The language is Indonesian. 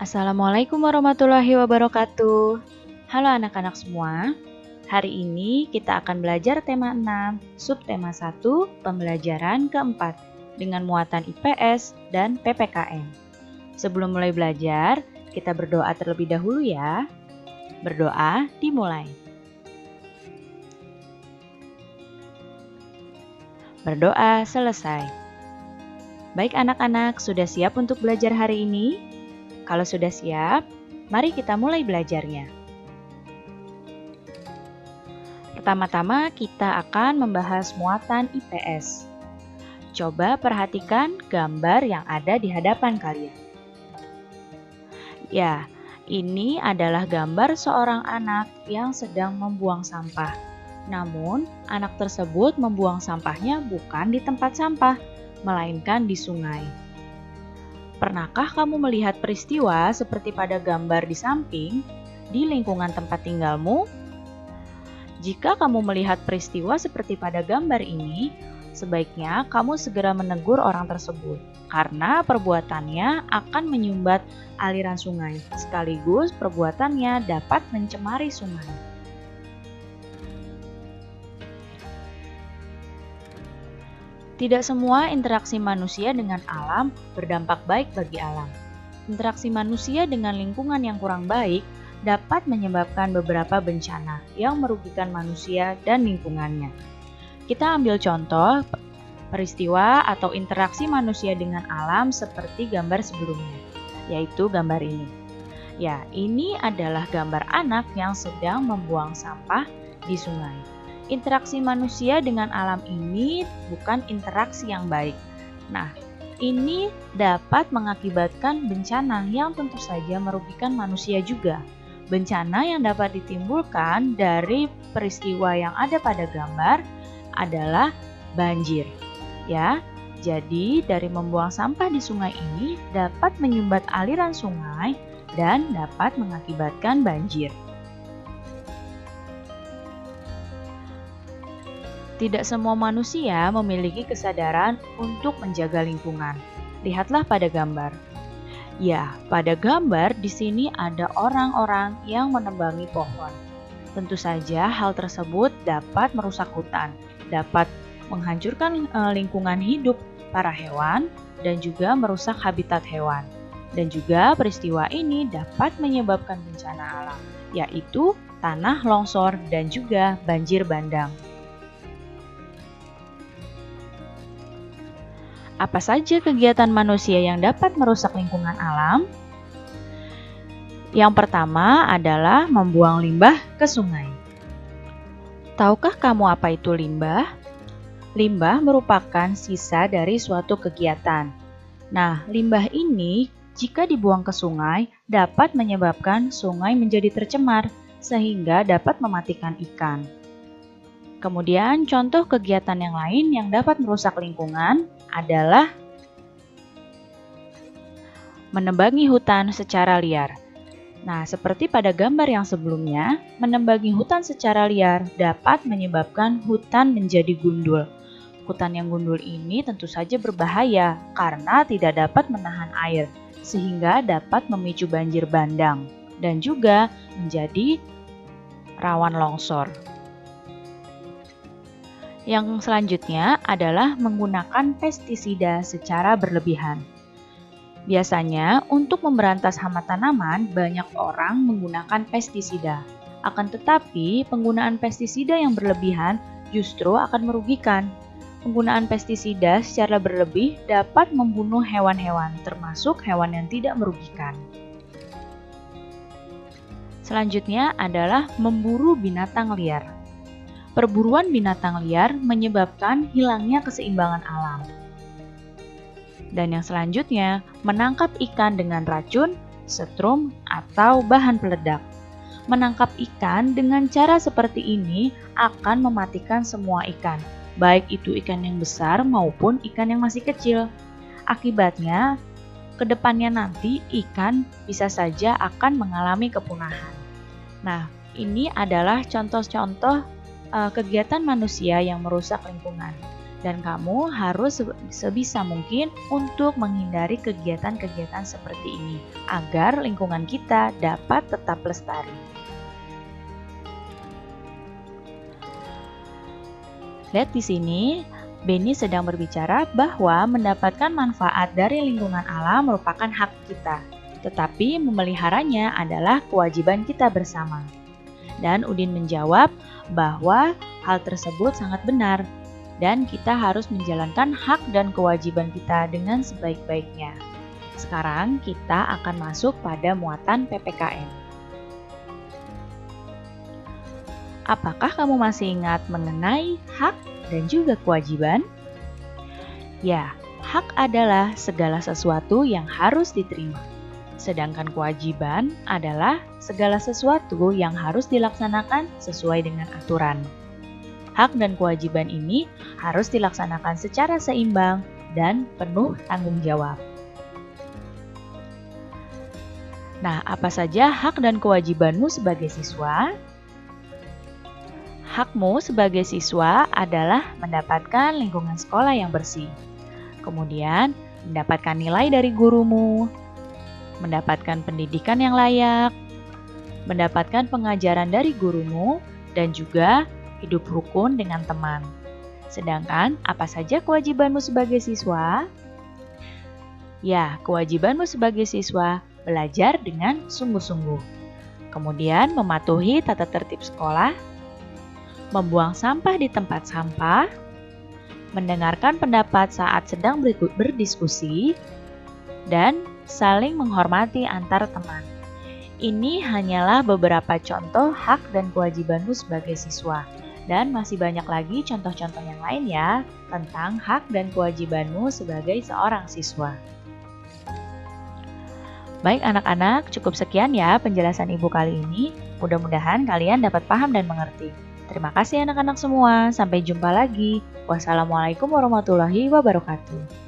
Assalamualaikum warahmatullahi wabarakatuh. Halo anak-anak semua. Hari ini kita akan belajar tema 6, subtema 1, pembelajaran keempat dengan muatan IPS dan PPKN. Sebelum mulai belajar, kita berdoa terlebih dahulu ya. Berdoa dimulai. Berdoa selesai. Baik anak-anak, sudah siap untuk belajar hari ini? Kalau sudah siap, mari kita mulai belajarnya. Pertama-tama kita akan membahas muatan IPS. Coba perhatikan gambar yang ada di hadapan kalian. Ya, ini adalah gambar seorang anak yang sedang membuang sampah. Namun, anak tersebut membuang sampahnya bukan di tempat sampah, melainkan di sungai. Pernahkah kamu melihat peristiwa seperti pada gambar di samping di lingkungan tempat tinggalmu? Jika kamu melihat peristiwa seperti pada gambar ini, sebaiknya kamu segera menegur orang tersebut karena perbuatannya akan menyumbat aliran sungai, sekaligus perbuatannya dapat mencemari sungai. Tidak semua interaksi manusia dengan alam berdampak baik bagi alam. Interaksi manusia dengan lingkungan yang kurang baik dapat menyebabkan beberapa bencana yang merugikan manusia dan lingkungannya. Kita ambil contoh peristiwa atau interaksi manusia dengan alam seperti gambar sebelumnya, yaitu gambar ini. Ya, ini adalah gambar anak yang sedang membuang sampah di sungai. Interaksi manusia dengan alam ini bukan interaksi yang baik. Nah, ini dapat mengakibatkan bencana yang tentu saja merugikan manusia juga. Bencana yang dapat ditimbulkan dari peristiwa yang ada pada gambar adalah banjir. Ya, jadi dari membuang sampah di sungai ini dapat menyumbat aliran sungai dan dapat mengakibatkan banjir. Tidak semua manusia memiliki kesadaran untuk menjaga lingkungan. Lihatlah pada gambar. Ya, pada gambar di sini ada orang-orang yang menebangi pohon. Tentu saja hal tersebut dapat merusak hutan, dapat menghancurkan lingkungan hidup para hewan, dan juga merusak habitat hewan. Dan juga peristiwa ini dapat menyebabkan bencana alam, yaitu tanah longsor dan juga banjir bandang. Apa saja kegiatan manusia yang dapat merusak lingkungan alam? Yang pertama adalah membuang limbah ke sungai. Tahukah kamu apa itu limbah? Limbah merupakan sisa dari suatu kegiatan. Nah, limbah ini jika dibuang ke sungai dapat menyebabkan sungai menjadi tercemar sehingga dapat mematikan ikan. Kemudian contoh kegiatan yang lain yang dapat merusak lingkungan adalah menebangi hutan secara liar. Nah, seperti pada gambar yang sebelumnya, menebangi hutan secara liar dapat menyebabkan hutan menjadi gundul. Hutan yang gundul ini tentu saja berbahaya karena tidak dapat menahan air, sehingga dapat memicu banjir bandang dan juga menjadi rawan longsor. Yang selanjutnya adalah menggunakan pestisida secara berlebihan. Biasanya, untuk memberantas hama tanaman, banyak orang menggunakan pestisida. Akan tetapi, penggunaan pestisida yang berlebihan justru akan merugikan. Penggunaan pestisida secara berlebih dapat membunuh hewan-hewan, termasuk hewan yang tidak merugikan. Selanjutnya adalah memburu binatang liar. Perburuan binatang liar menyebabkan hilangnya keseimbangan alam. Dan yang selanjutnya, menangkap ikan dengan racun, setrum, atau bahan peledak. Menangkap ikan dengan cara seperti ini akan mematikan semua ikan, baik itu ikan yang besar maupun ikan yang masih kecil. Akibatnya, ke depannya nanti ikan bisa saja akan mengalami kepunahan. Nah, ini adalah contoh-contoh kegiatan manusia yang merusak lingkungan. Dan kamu harus sebisa mungkin untuk menghindari kegiatan-kegiatan seperti ini agar lingkungan kita dapat tetap lestari. Lihat di sini, Benny sedang berbicara bahwa mendapatkan manfaat dari lingkungan alam merupakan hak kita, tetapi memeliharanya adalah kewajiban kita bersama. Dan Udin menjawab bahwa hal tersebut sangat benar, dan kita harus menjalankan hak dan kewajiban kita dengan sebaik-baiknya. Sekarang kita akan masuk pada muatan PPKN. Apakah kamu masih ingat mengenai hak dan juga kewajiban? Ya, hak adalah segala sesuatu yang harus diterima. Sedangkan kewajiban adalah segala sesuatu yang harus dilaksanakan sesuai dengan aturan. Hak dan kewajiban ini harus dilaksanakan secara seimbang dan penuh tanggung jawab. Nah, apa saja hak dan kewajibanmu sebagai siswa? Hakmu sebagai siswa adalah mendapatkan lingkungan sekolah yang bersih, kemudian mendapatkan nilai dari gurumu, mendapatkan pendidikan yang layak, mendapatkan pengajaran dari gurumu, dan juga hidup rukun dengan teman. Sedangkan, apa saja kewajibanmu sebagai siswa? Ya, kewajibanmu sebagai siswa belajar dengan sungguh-sungguh, kemudian mematuhi tata tertib sekolah, membuang sampah di tempat sampah, mendengarkan pendapat saat sedang berdiskusi, dan saling menghormati antar teman. Ini hanyalah beberapa contoh hak dan kewajibanmu sebagai siswa, dan masih banyak lagi contoh-contoh yang lain ya tentang hak dan kewajibanmu sebagai seorang siswa. Baik anak-anak, cukup sekian ya penjelasan Ibu kali ini. Mudah-mudahan kalian dapat paham dan mengerti. Terima kasih anak-anak semua. Sampai jumpa lagi. Wassalamualaikum warahmatullahi wabarakatuh.